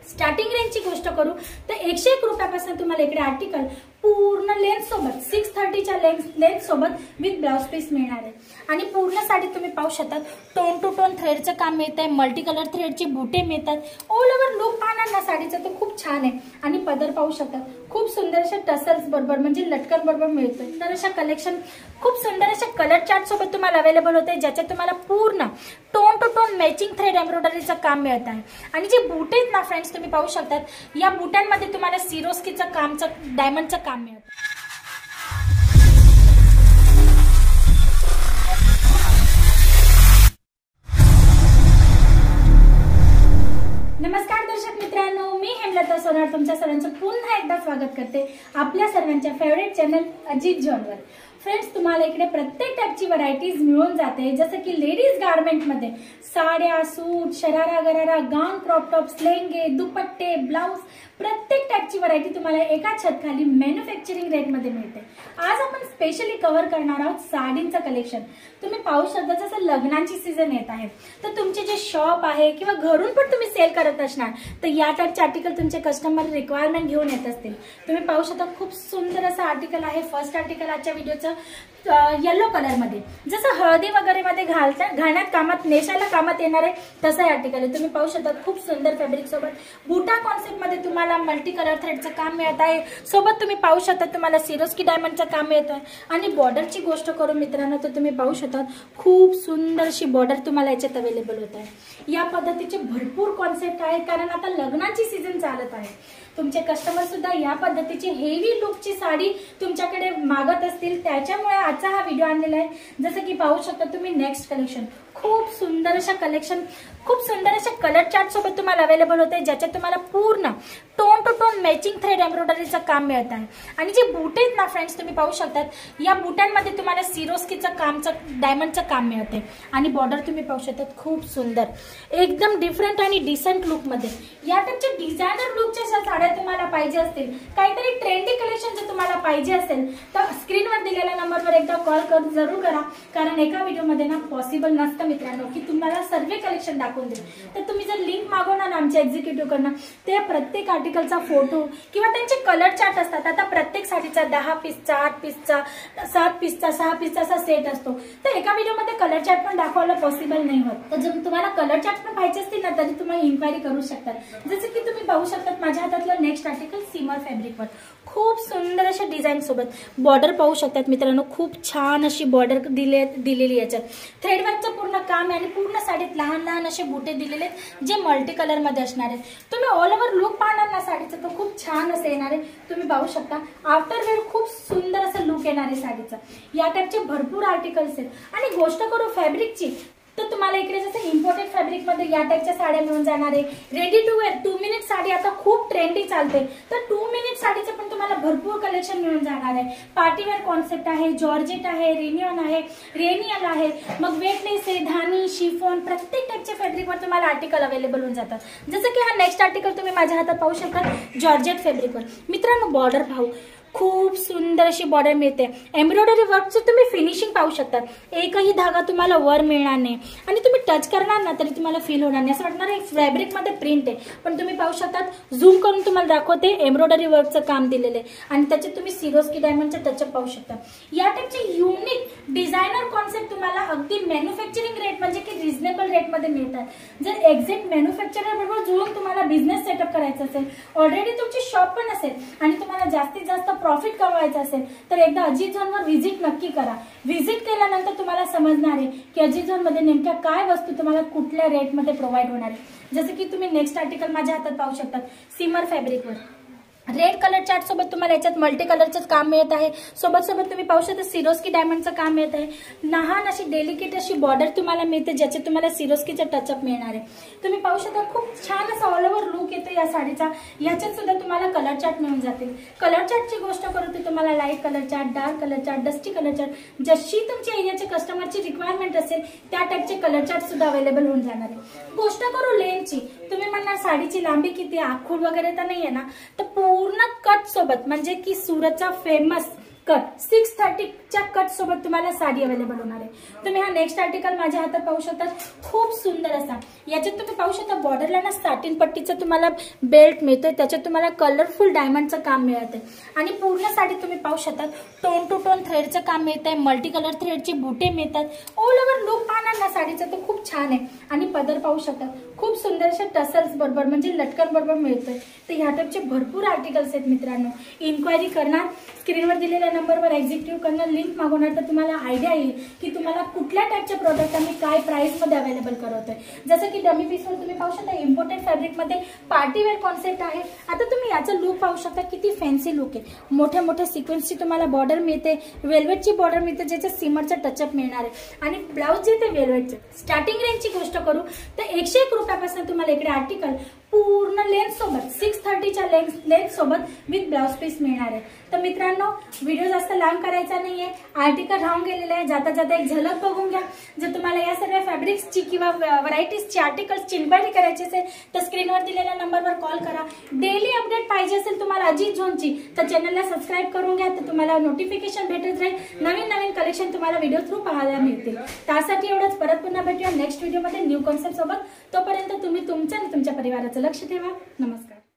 Starting रेंजची गोष्ट करू तर 101 रुपयापासून तुम्हाला इकडे आर्टिकल पूर्ण लेंथ सोबत 630च्या लेंथ सोबत विथ ब्लाउज पीस मिळणार आहे। आणि पूर्ण साडी तुम्ही पाहू शकता टोन टू टोन थ्रेडचं काम मिळतंय, मल्टी कलर थ्रेडचे बुटे मिळतात। ऑल ओव्हर लुक पाहणार ना साडीचं तर खूप छान आहे। आणि पदर पाहू शकता खूप सुंदर अशा टसल्स बरोबर म्हणजे लटकन बरोबर मिळतोय। तर अशा कलेक्शन खूप सुंदर अशा कलर चार्ट सोबत तुम्हाला अवेलेबल होते, ज्याच्यात तुम्हाला पूर्ण tone to tone matching thread एम्ब्रॉयडरीचं काम मिळत आहे। आणि जे बुटे आहेत ना फ्रेंड्स तुम्ही पाहू शकता या बुटांमध्ये तुम्हाला सिरोस्कीचं कामचं डायमंडचं काम मिळतं। नमस्कार दर्शक मित्रांनो, मी हेमलता सोनार तुमच्या सर्वांचं पुन्हा एकदा स्वागत करते आपल्या सर्वांच्या फेवरेट चॅनल अजित झोनवर। फ्रेंड्स तुम्हाला इकडे प्रत्येक टाइपची व्हरायटीज मिळून जाते, जसं की लेडीज गार्मेंट मध्ये साड्या, सूट, शरारा गरारा, गाऊन, क्रॉप टॉप्स, लेंगे, दुपट्टे, ब्लाउज प्रत्येक टाइपची व्हरायटी तुम्हाला एका छत खाली मॅन्युफॅक्चरिंग रेट मध्ये मिळते। आज आपण स्पेशली कव्हर करणार आहोत साडींचं कलेक्शन। तुम्ही पाहू शकता जसं लग्नाची सीझन येत आहे तर तुमचे जे शॉप आहे किंवा घरून पण तुम्ही सेल करत असणार तर या टाइपचे आर्टिकल तुमचे कस्टमर रिक्वायरमेंट घेऊन येत असतील। तुम्ही पाहू शकता खूप सुंदर असं आर्टिकल आहे। फर्स्ट आर्टिकल आजच्या व्हिडिओचं येलो कलर मध्ये जसं हळदी वगैरे मध्ये घालण्यात कामात नेसायला कामात येणार आहे तसं हे आर्टिकल आहे। तुम्ही पाहू शकता खूप सुंदर फॅब्रिक सोबत बुटा कॉन्सेप्ट मध्ये तुम्हाला मल्टी कलर थ्रेडचं काम मिळत आहे। सोबत तुम्ही पाहू शकता तुम्हाला सिरोस्की डायमंडचं काम मिळत आहे। आणि बॉर्डरची गोष्ट करू मित्रांनो तर तुम्ही पाहू शकता खूप सुंदर अशी बॉर्डर तुम्हाला याच्यात अवेलेबल होत आहे। या पद्धतीचे भरपूर कॉन्सेप्ट आहेत कारण आता लग्नाची सीझन चालत आहे। तुमचे कस्टमर सुद्धा या पद्धतीची हेवी लुकची साडी तुमच्याकडे मागत असतील, त्याच्यामुळे आजचा हा व्हिडिओ आणलेला आहे। जसं की पाहू शकता तुम्ही नेक्स्ट कलेक्शन खूप सुंदर अशा कलेक्शन खूप सुंदर अशा कलर चार्ट सोबत तुम्हाला अवेलेबल होते, ज्याच्यात तुम्हाला पूर्ण tone to tone matching thread एम्ब्रॉयडरीचं काम मिळत आहे। आणि जे बुटे आहेत ना फ्रेंड्स तुम्ही पाहू शकता या बुटांमध्ये तुम्हाला सिरोस्कीचं कामचं डायमंडचं काम मिळते। आणि बॉर्डर तुम्ही पाहू शकता खूप सुंदर एकदम डिफरंट आणि डिसेंट लुक मध्ये या टाइपच्या डिझायनर लुकच्या साड्या तुम्हाला पाहिजे असतील, काहीतरी ट्रेंडी कलेक्शन जर तुम्हाला पाहिजे असेल तर स्क्रीनवर दिलेल्या नंबरवर एकदा कॉल जरूर करा, कारण एका व्हिडिओमध्ये ना पॉसिबल नसतं मित्रांनो की तुम्हाला सर्व कलेक्शन दाखवून देईल। तर तुम्ही जर लिंक मागवणार ना आमच्या एक्झिक्युटिव्ह कडनं ते प्रत्येक आर्टिकलचा फोटो किंवा त्यांचे कलर चार्ट असतात। आता प्रत्येक साडीचा 10 पीसचा, 8 पीसचा, 7 पीसचा, 6 पीसचा असा सेट असतो, तर एका व्हिडिओमध्ये कलर चार्ट पण दाखवायला पॉसिबल नाही होत। तर जर तुम्हाला कलर चार्ट पण पाहिजे असतील ना तरी तुम्ही इन्क्वायरी करू शकता। जसं की तुम्ही पाहू शकता माझ्या हातातलं नेक्स्ट आर्टिकल सिमर फॅब्रिकवर खूप सुंदर अशा डिझाईन सोबत बॉर्डर पाहू शकतात मित्रांनो, खूप छान अशी बॉर्डर दिलेली याच्यात थ्रेडवर्कचं पूर्ण काम आहे। आणि पूर्ण साडीत लहान लहान असे बुटे दिलेले आहेत जे मल्टी कलर मध्ये असणार आहेत। तुम्ही ऑल ओव्हर लुक पाहणार ना साडीचं तर खूप छान असं येणार आहे। तुम्ही पाहू शकता आफ्टर वेअर खूप सुंदर असं लुक येणार आहे साडीचं। या टाइपचे भरपूर आर्टिकल्स आहेत। आणि गोष्ट करू फॅब्रिकची तर तुम्हाला इकडे जसं इम्पोर्टेड फॅब्रिक मध्ये या टाइपच्या साड्या मिळून जाणार आहे। Ready to wear 2 minute sari आता खूप ट्रेंडी चालते, तर 2 मिनिट साडीचं पण तुम्हाला भरपूर कलेक्शन मिळून जाणार आहे। पार्टीवेअर कॉन्सेप्ट आहे, जॉर्जेट आहे, रेनियन आहे, रेनियल आहे, मग वेटलेस आहे, धानी, शिफॉन प्रत्येक टाइपच्या फॅब्रिकवर तुम्हाला आर्टिकल अवेलेबल होऊन जातात। जसं की हा नेक्स्ट आर्टिकल तुम्ही माझ्या हातात पाहू शकता जॉर्जेट फॅब्रिकवर। मित्रांनो बॉर्डर पाहू खूप सुंदर अशी बॉर्डर मिळते। एम्ब्रॉयडरी वर्कची तुम्ही फिनिशिंग पाहू शकता, एकही धागा तुम्हाला वर मिळणार नाही आणि तुम्ही टच करणार ना तरी तुम्हाला फील होणार नाही, असं वाटणार आहे फॅब्रिक मध्ये प्रिंट आहे। पण तुम्ही पाहू शकता झूम करून तुम्हाला दाखवते एम्ब्रॉयडरी वर्कचं काम दिलेलं आहे आणि त्याच्यात तुम्ही सिरोस्की डायमंडचं टचअप पाहू शकता। या टाइपचे युनिक डिझायनर कॉन्सेप्ट तुम्हाला अगदी मॅन्युफॅक्चरिंग रेट म्हणजे की रिझनेबल रेट मध्ये मिळतात। जर एक्झॅक्ट मॅन्युफॅक्चरर बरोबर जुळून तुम्हाला बिझनेस सेटअप करायचा असेल, ऑलरेडी तुमची शॉप पण असेल आणि तुम्हाला जास्तीत जास्त प्रॉफिट कमवायचं असेल तर एकदा अजित झोनवर व्हिजिट नक्की करा। व्हिजिट केल्यानंतर तुम्हाला समजणार आहे की अजित झोन मध्ये नेमक्या काय वस्तू तुम्हाला कुठल्या रेट मध्ये प्रोव्हाइड होणार आहे। जसं की तुम्ही नेक्स्ट आर्टिकल माझ्या हातात पाहू शकता सिमर फॅब्रिकवर रेड कलर चार्ट सोबत तुम्हाला याच्यात मल्टी कलरचं काम मिळत आहे। सोबत तुम्ही पाहू शकता सिरोस्की डायमंडचं काम मिळत आहे। लहान अशी डेलिकेट अशी बॉर्डर तुम्हाला मिळते ज्याच्यात तुम्हाला सिरोस्कीचं टचअप मिळणार आहे। तुम्ही पाहू शकता खूप छान असा ऑल ओव्हर लुक येतो या साडीचा। याच्यात सुद्धा तुम्हाला कलर चार्ट मिळून जातील। कलर चार्टची गोष्ट करू तर तुम्हाला light colour chart, dark colour chart, dusty colour chart जशी तुमच्या एरियाचे कस्टमरची रिक्वायरमेंट असेल त्या टाइपचे कलर चार्ट सुद्धा अवेलेबल होऊन जाणार आहे। गोष्ट करू लेंथची, तुम्ही म्हणणार साडीची लांबी किती, आखूड वगैरे तर नाहीये ना, तर पूर्ण कट सोबत म्हणजे की सुरतचा फेमस कट 630च्या कट सोबत तुम्हाला साडी अवेलेबल होणार आहे। तुम्ही हा नेक्स्ट आर्टिकल माझ्या हातात पाहू शकता, खूप सुंदर असा। याच्यात तुम्ही पाहू शकता बॉर्डरला ना साटिन पट्टीचं तुम्हाला बेल्ट मिळतोय, त्याच्यात तुम्हाला कलरफुल डायमंडचं काम मिळत आहे आणि पूर्ण साडी तुम्ही पाहू शकता टोन टू टोन थ्रेडचं काम मिळत आहे, मल्टी कलर थ्रेडचे बुटे मिळतात। ऑल ओव्हर लुक पाहणार ना साडीचा तो खूप छान आहे आणि पदर पाहू शकता खूप सुंदर अशा टसल्स बरोबर म्हणजे लटकन बरोबर मिळतोय। तर ह्या टाईपचे भरपूर आर्टिकल्स आहेत मित्रांनो। इन्क्वायरी करणार, स्क्रीनवर दिलेल्या नंबरवर एक्झिक्युटिव्ह करणार, लिंक मागवणार, तर तुम्हाला आयडिया येईल की तुम्हाला कुठल्या टाईपचे प्रोडक्ट आम्ही काय प्राइस मध्ये अवेलेबल करवतोय। जसं की डमी पीसवर तुम्ही पाहू शकता इम्पोर्टेड फॅब्रिक मध्ये पार्टी वेअर कॉन्सेप्ट आहे। आता तुम्ही याचा लुक पाहू शकता, किती फॅन्सी लुक आहे। मोठ्या मोठ्या सिक्वेन्सची तुम्हाला बॉर्डर मिळते, वेल्वेटची बॉर्डर मिळते ज्याच्या सिमरचा टचअप मिळणार आहे आणि ब्लाउज जे ते वेल्वेटचे। स्टार्टिंग रेंजची गोष्ट करू तर 101 रुपयापासून तुम्हाला इकडे आर्टिकल पूर्ण लेंथ सोबत 630च्या लेंथ सोबत विथ ब्लाउज पीस मिळणार आहे। तर मित्रांनो व्हिडिओ जास्त लांब करायचा नाहीये, आर्टिकल राहून गेलेले आहे, जाता जाता एक झलक बघून घ्या। जर तुम्हाला या सर्व फॅब्रिक्सची किंवा व्हरायटीजची आर्टिकल्सची इन्क्वायरी करायची असेल तर स्क्रीनवर दिलेल्या नंबरवर कॉल करा। डेली अपडेट पाहिजे असेल तुम्हाला अजित झोनची तर चॅनलला सबस्क्राईब करून घ्या, तर तुम्हाला नोटिफिकेशन भेटत राहील, नवीन नवीन कलेक्शन तुम्हाला व्हिडिओ थ्रू पाहायला मिळतील। त्यासाठी एवढंच, परत पुन्हा भेटूया नेक्स्ट व्हिडिओमध्ये न्यू कॉन्सेप्ट सोबत। तोपर्यंत तुम्ही तुमच्या आणि तुमच्या परिवाराचं लक्ष ठेवा। नमस्कार।